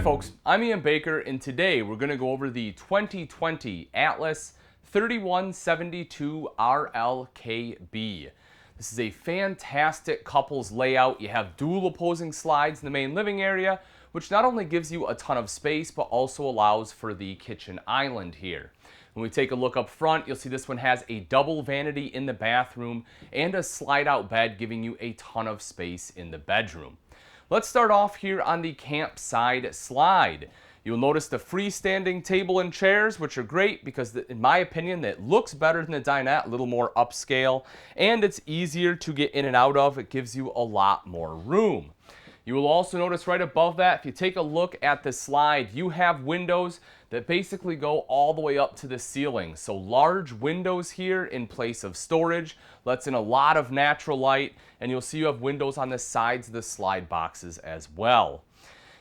folks, I'm Ian Baker, and today we're going to go over the 2020 Atlas 3172 RLKB. This is a fantastic couples layout. You have dual opposing slides in the main living area, which not only gives you a ton of space, but also allows for the kitchen island here. When we take a look up front, you'll see this one has a double vanity in the bathroom and a slide-out bed, giving you a ton of space in the bedroom. Let's start off here on the campside slide. You'll notice the freestanding table and chairs, which are great because, in my opinion, that looks better than the dinette, a little more upscale, and it's easier to get in and out of. It gives you a lot more room. You will also notice right above that, if you take a look at the slide, you have windows that basically go all the way up to the ceiling. So large windows here in place of storage lets in a lot of natural light, and you'll see you have windows on the sides of the slide boxes as well.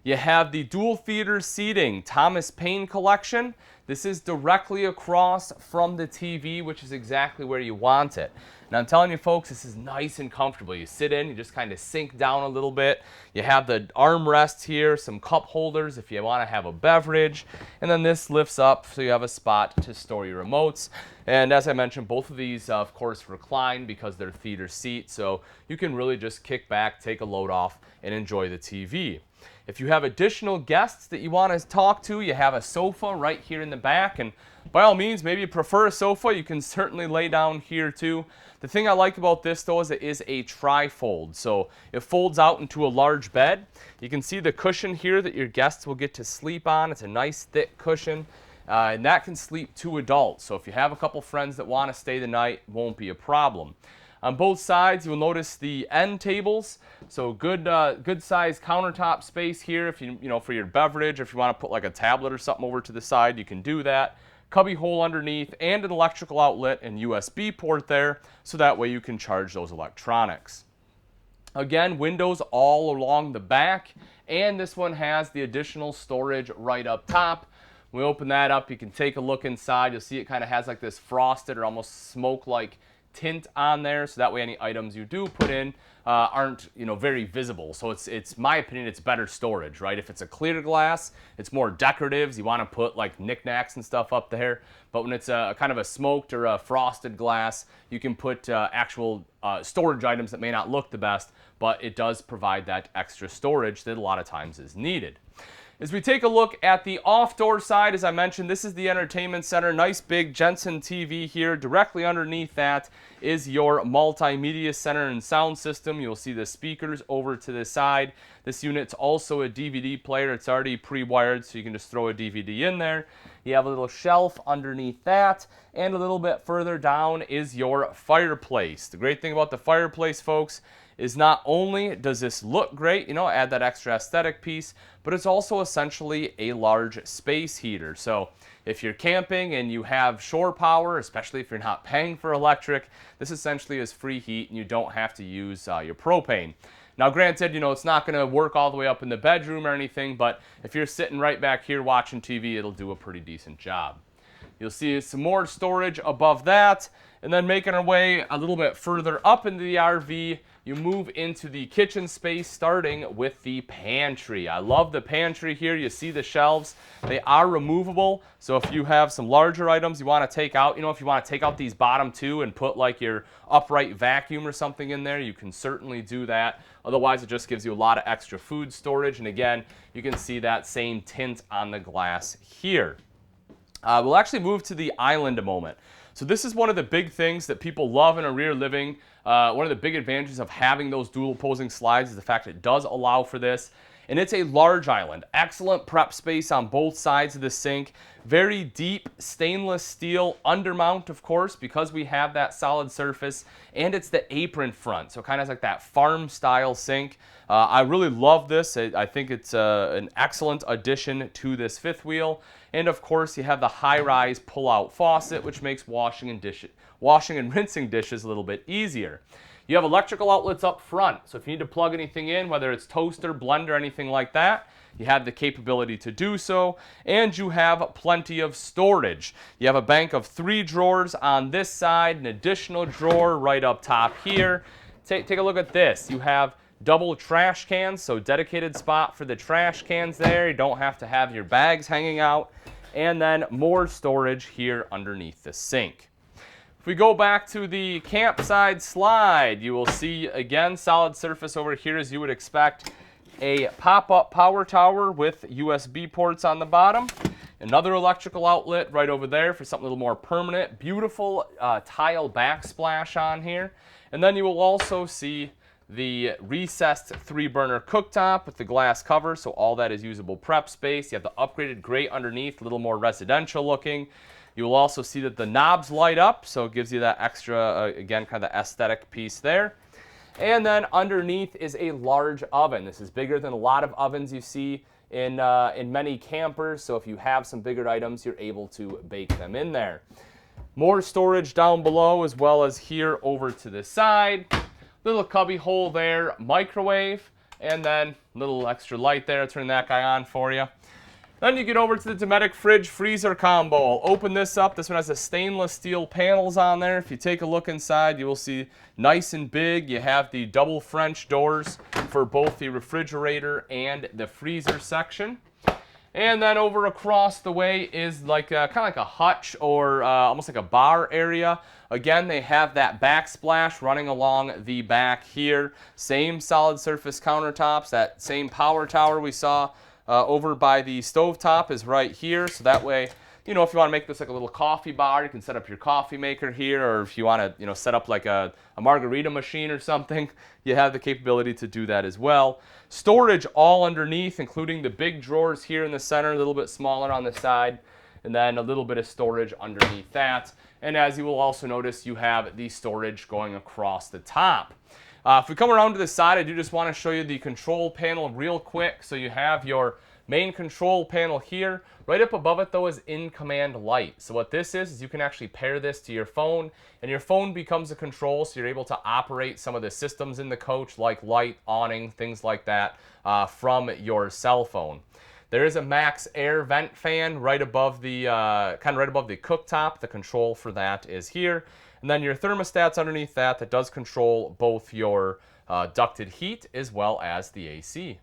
You have the dual theater seating Thomas Paine collection. This is directly across from the TV, which is exactly where you want it. And I'm telling you folks, this is nice and comfortable. You sit in, you just kind of sink down a little bit. You have the armrests here, some cup holders if you want to have a beverage. And then this lifts up so you have a spot to store your remotes. And as I mentioned, both of these, of course, recline because they're theater seats. So you can really just kick back, take a load off, and enjoy the TV. If you have additional guests that you want to talk to, you have a sofa right here in the back, and by all means, maybe you prefer a sofa, you can certainly lay down here too. The thing I like about this though is it is a tri-fold, so it folds out into a large bed. You can see the cushion here that your guests will get to sleep on. It's a nice thick cushion, and that can sleep 2 adults, so if you have a couple friends that want to stay the night, it won't be a problem. On both sides, you'll notice the end tables, so good sized countertop space here. If you know for your beverage, if you want to put like a tablet or something over to the side, you can do that. Cubby hole underneath and an electrical outlet and USB port there, so that way you can charge those electronics. Again, windows all along the back, and this one has the additional storage right up top. When we open that up, you can take a look inside. You'll see it kind of has like this frosted or almost smoke-like tint on there, so that way any items you do put in aren't very visible. So it's my opinion, it's better storage, right? If it's a clear glass, it's more decorative. You want to put like knickknacks and stuff up there, but when it's a kind of a smoked or a frosted glass, you can put actual storage items that may not look the best, but it does provide that extra storage that a lot of times is needed. As we take a look at the off-door side, as I mentioned, this is the entertainment center. Nice big Jensen TV here. Directly underneath that is your multimedia center and sound system. You'll see the speakers over to the side. This unit's also a DVD player. It's already pre-wired, so you can just throw a DVD in there. You have a little shelf underneath that, and a little bit further down is your fireplace. The great thing about the fireplace, folks, is not only does this look great, add that extra aesthetic piece, but it's also essentially a large space heater. So if you're camping and you have shore power, especially if you're not paying for electric, this essentially is free heat and you don't have to use your propane. Now granted, it's not going to work all the way up in the bedroom or anything, but if you're sitting right back here watching TV, it'll do a pretty decent job. You'll see some more storage above that, and then making our way a little bit further up into the RV, you move into the kitchen space, starting with the pantry. I love the pantry here. You see the shelves. They are removable, so if you have some larger items you want to take out, if you want to take out these bottom two and put like your upright vacuum or something in there, you can certainly do that. Otherwise, it just gives you a lot of extra food storage, and again, you can see that same tint on the glass here. We'll actually move to the island a moment. So this is one of the big things that people love in a rear living. One of the big advantages of having those dual opposing slides is the fact that it does allow for this. And it's a large island. Excellent prep space on both sides of the sink. Very deep stainless steel undermount, of course, because we have that solid surface. And it's the apron front, so it kind of has like that farm style sink. I really love this. I think it's an excellent addition to this fifth wheel. And of course, you have the high-rise pull-out faucet, which makes washing and rinsing dishes a little bit easier. You have electrical outlets up front, so if you need to plug anything in, whether it's toaster, blender, anything like that, you have the capability to do so, and you have plenty of storage. You have a bank of 3 drawers on this side, an additional drawer right up top here. Take a look at this. You have double trash cans, so dedicated spot for the trash cans there. You don't have to have your bags hanging out. And then more storage here underneath the sink. If we go back to the campside slide, you will see, again, solid surface over here as you would expect. A pop-up power tower with USB ports on the bottom. Another electrical outlet right over there for something a little more permanent. Beautiful tile backsplash on here. And then you will also see the recessed 3-burner cooktop with the glass cover, so all that is usable prep space. You have the upgraded grate underneath, a little more residential looking. You will also see that the knobs light up, so it gives you that extra, again, kind of the aesthetic piece there. And then underneath is a large oven. This is bigger than a lot of ovens you see in many campers, so if you have some bigger items, you're able to bake them in there. More storage down below as well as here over to the side. Little cubby hole there, microwave, and then a little extra light there. I'll turn that guy on for you. Then you get over to the Dometic fridge freezer combo. I'll open this up. This one has the stainless steel panels on there. If you take a look inside, you will see nice and big. You have the double French doors for both the refrigerator and the freezer section. And then over across the way is like kind of like a hutch or almost like a bar area. Again, they have that backsplash running along the back here. Same solid surface countertops. That same power tower we saw over by the stovetop is right here. So that way, you know, if you want to make this like a little coffee bar, you can set up your coffee maker here. Or if you want to, you know, set up like a margarita machine or something, you have the capability to do that as well. Storage all underneath, including the big drawers here in the center, a little bit smaller on the side, and then a little bit of storage underneath that. And as you will also notice, you have the storage going across the top. If we come around to the side, I do just want to show you the control panel real quick. So you have your main control panel here. Right up above it, though, is in-command light. So what this is you can actually pair this to your phone, and your phone becomes a control, so you're able to operate some of the systems in the coach, like light, awning, things like that, from your cell phone. There is a max air vent fan right above the kind of right above the cooktop. The control for that is here. And then your thermostat's underneath that does control both your ducted heat as well as the AC.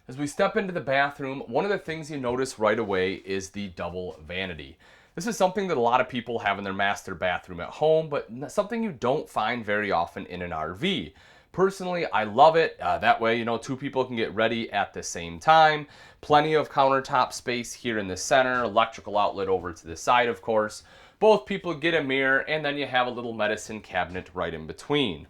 As we step into the bathroom, one of the things you notice right away is the double vanity. This is something that a lot of people have in their master bathroom at home, but something you don't find very often in an RV. Personally, I love it. That way, you know, two people can get ready at the same time. Plenty of countertop space here in the center, electrical outlet over to the side, of course. Both people get a mirror, and then you have a little medicine cabinet right in between.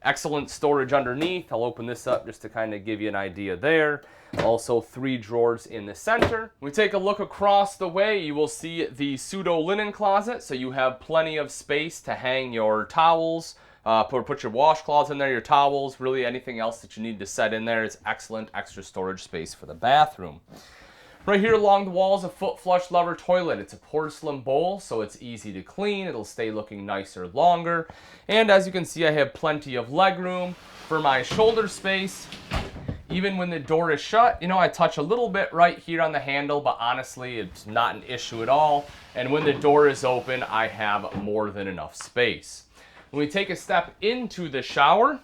Excellent storage underneath. I'll open this up just to kind of give you an idea there. Also 3 drawers in the center. We take a look across the way, you will see the pseudo linen closet, so you have plenty of space to hang your towels, put your washcloths in there, your towels, really anything else that you need to set in there. It's excellent extra storage space for the bathroom. Right here along the wall is a foot flush lever toilet. It's a porcelain bowl, so it's easy to clean. It'll stay looking nicer longer. And as you can see, I have plenty of leg room for my shoulder space. Even when the door is shut, you know, I touch a little bit right here on the handle, but honestly, it's not an issue at all. And when the door is open, I have more than enough space. When we take a step into the shower,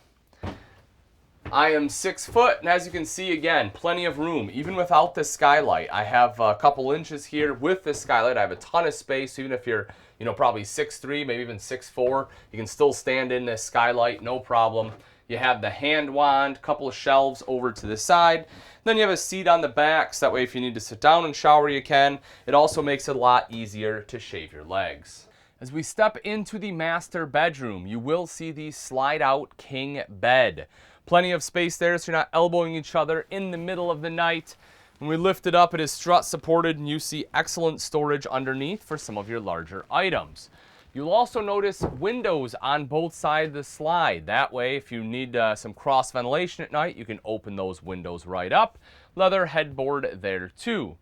I am 6 foot, and as you can see, again, plenty of room. Even without the skylight, I have a couple inches here. With the skylight, I have a ton of space. Even if you're, you know, probably 6'3", maybe even 6'4", you can still stand in this skylight, no problem. You have the hand wand, couple of shelves over to the side. Then you have a seat on the back, so that way if you need to sit down and shower, you can. It also makes it a lot easier to shave your legs. As we step into the master bedroom, you will see the slide-out king bed. Plenty of space there, so you're not elbowing each other in the middle of the night. When we lift it up, it is strut supported, and you see excellent storage underneath for some of your larger items. You'll also notice windows on both sides of the slide. That way, if you need some cross ventilation at night, you can open those windows right up. Leather headboard there too.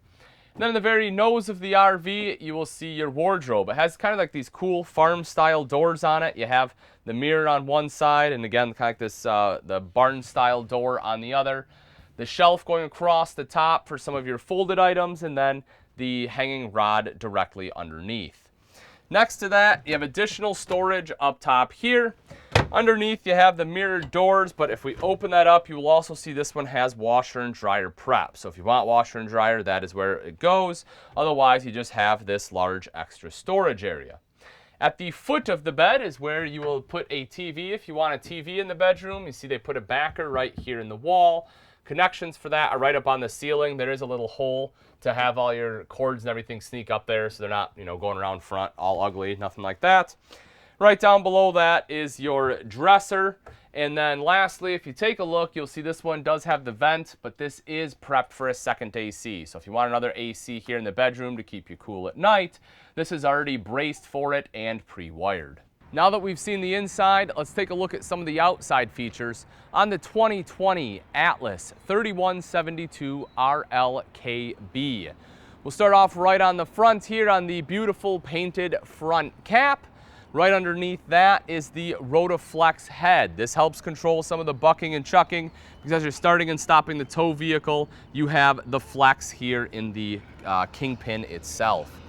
And then in the very nose of the RV, you will see your wardrobe. It has kind of like these cool farm-style doors on it. You have the mirror on one side, and again, kind of like this the barn-style door on the other. The shelf going across the top for some of your folded items, and then the hanging rod directly underneath. Next to that, you have additional storage up top here. Underneath, you have the mirrored doors, but if we open that up, you will also see this one has washer and dryer prep. So if you want washer and dryer, that is where it goes. Otherwise, you just have this large extra storage area. At the foot of the bed is where you will put a TV if you want a TV in the bedroom. You see they put a backer right here in the wall. Connections for that are right up on the ceiling. There is a little hole to have all your cords and everything sneak up there so they're not, going around front all ugly, nothing like that. Right down below that is your dresser. And then lastly, if you take a look, you'll see this one does have the vent, but this is prepped for a second AC. So if you want another AC here in the bedroom to keep you cool at night, this is already braced for it and pre-wired. Now that we've seen the inside, let's take a look at some of the outside features on the 2020 Atlas 3172 RLKB. We'll start off right on the front here on the beautiful painted front cap. Right underneath that is the Rotaflex head. This helps control some of the bucking and chucking because as you're starting and stopping the tow vehicle, you have the flex here in the kingpin itself.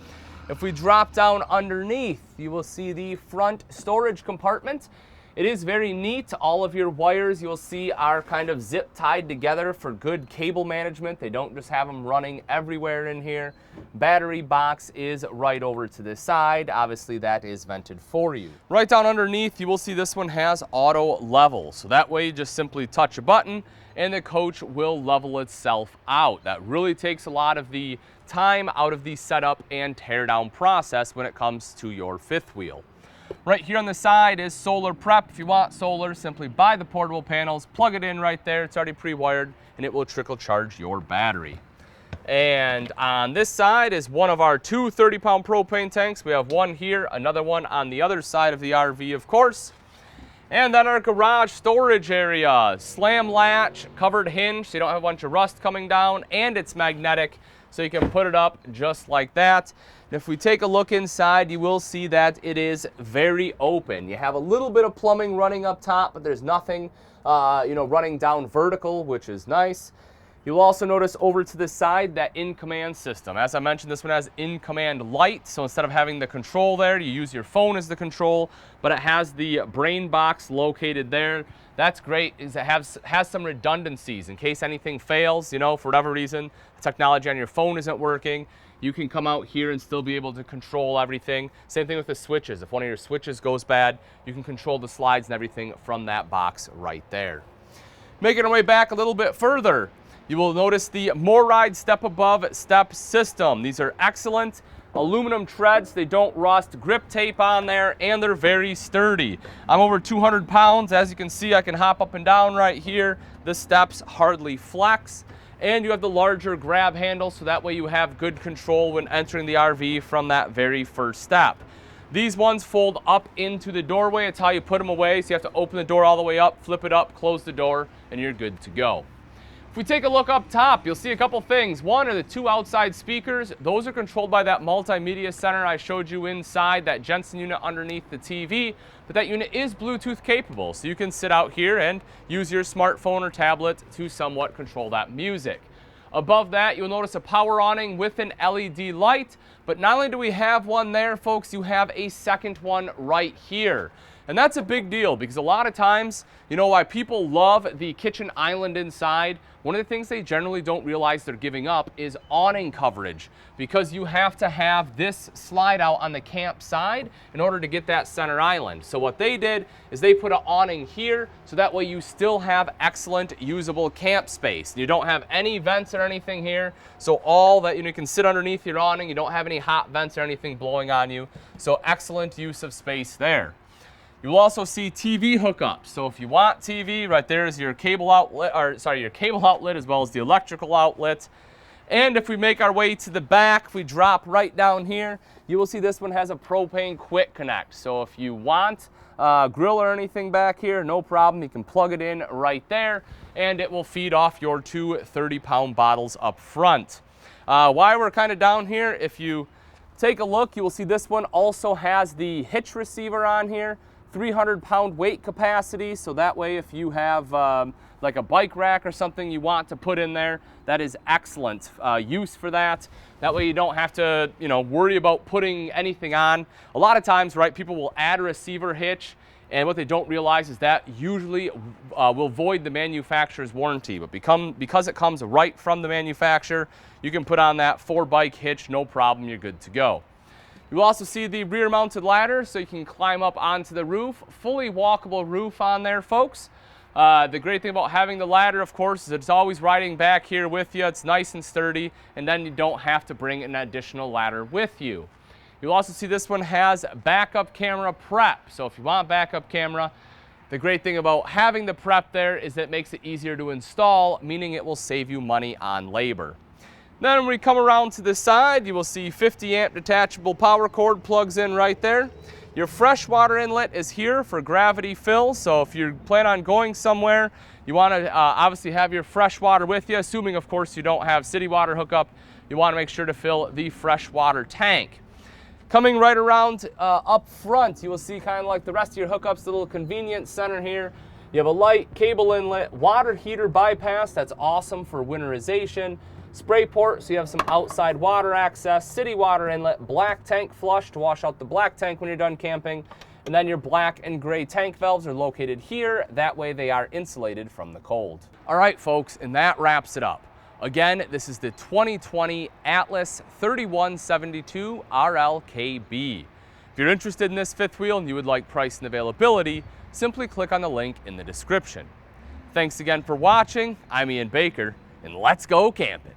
If we drop down underneath, you will see the front storage compartment. It is very neat. All of your wires you'll see are kind of zip tied together for good cable management. They don't just have them running everywhere in here. Battery box is right over to the side. Obviously that is vented for you. Right down underneath you will see this one has auto level. So that way you just simply touch a button and the coach will level itself out. That really takes a lot of the time out of the setup and tear down process when it comes to your fifth wheel. Right here on the side is solar prep. If you want solar, simply buy the portable panels, plug it in right there. It's already pre-wired and it will trickle charge your battery. And on this side is one of our two 30-pound propane tanks. We have one here, another one on the other side of the RV, of course. And then our garage storage area, slam latch, covered hinge, so you don't have a bunch of rust coming down, and it's magnetic, so you can put it up just like that. And if we take a look inside, you will see that it is very open. You have a little bit of plumbing running up top, but there's nothing, running down vertical, which is nice. You'll also notice over to the side that in-command system. As I mentioned, this one has in-command light, so instead of having the control there, you use your phone as the control, but it has the brain box located there. That's great, is it has some redundancies in case anything fails, for whatever reason, the technology on your phone isn't working. You can come out here and still be able to control everything. Same thing with the switches. If one of your switches goes bad, you can control the slides and everything from that box right there. Making our way back a little bit further, you will notice the MORryde step above step system. These are excellent aluminum treads. They don't rust, grip tape on there, and they're very sturdy. I'm over 200 pounds. As you can see, I can hop up and down right here. The steps hardly flex. And you have the larger grab handle, so that way you have good control when entering the RV from that very first step. These ones fold up into the doorway. It's how you put them away, so you have to open the door all the way up, flip it up, close the door, and you're good to go. If we take a look up top, you'll see a couple things. One are the two outside speakers. Those are controlled by that multimedia center I showed you inside, that Jensen unit underneath the TV. But that unit is Bluetooth capable, so you can sit out here and use your smartphone or tablet to somewhat control that music. Above that, you'll notice a power awning with an LED light. But not only do we have one there, folks, you have a second one right here. And that's a big deal because a lot of times, why people love the kitchen island inside, one of the things they generally don't realize they're giving up is awning coverage, because you have to have this slide out on the camp side in order to get that center island. So what they did is they put an awning here, so that way you still have excellent usable camp space. You don't have any vents or anything here, so all that you can sit underneath your awning. You don't have any hot vents or anything blowing on you, so excellent use of space there. You will also see TV hookups. So if you want TV, right there is your cable outlet, your cable outlet as well as the electrical outlet. And if we make our way to the back, if we drop right down here, you will see this one has a propane quick connect. So if you want a grill or anything back here, no problem. You can plug it in right there and it will feed off your two 30-pound bottles up front. While we're kind of down here, if you take a look, you will see this one also has the Hitch Receiver on here. 300-pound weight capacity, so that way if you have like a bike rack or something you want to put in there, that is excellent use for that. That way you don't have to worry about putting anything on. A lot of times, right, people will add a receiver hitch And what they don't realize is that usually will void the manufacturer's warranty. But because it comes right from the manufacturer, you can put on that 4-bike hitch, no problem, you're good to go. You will also see the rear mounted ladder, so you can climb up onto the roof. Fully walkable roof on there, folks. The great thing about having the ladder, of course, is it's always riding back here with you. It's nice and sturdy, and then you don't have to bring an additional ladder with you. You'll also see this one has backup camera prep. So if you want backup camera, the great thing about having the prep there is that it makes it easier to install, meaning it will save you money on labor. Then when we come around to the side, you will see 50 amp detachable power cord plugs in right there. Your freshwater inlet is here for gravity fill. So if you plan on going somewhere, you want to obviously have your fresh water with you, assuming of course you don't have city water hookup. You want to make sure to fill the freshwater tank. Coming right around up front, you will see kind of like the rest of your hookups, the little convenience center here. You have a light cable inlet, water heater bypass, that's awesome for winterization. Spray port, so you have some outside water access. City water inlet, black tank flush to wash out the black tank when you're done camping. And then your black and gray tank valves are located here. That way they are insulated from the cold. All right, folks, and that wraps it up. Again, this is the 2020 Atlas 3172 RLKB. If you're interested in this fifth wheel and you would like price and availability, simply click on the link in the description. Thanks again for watching. I'm Ian Baker, and let's go camping.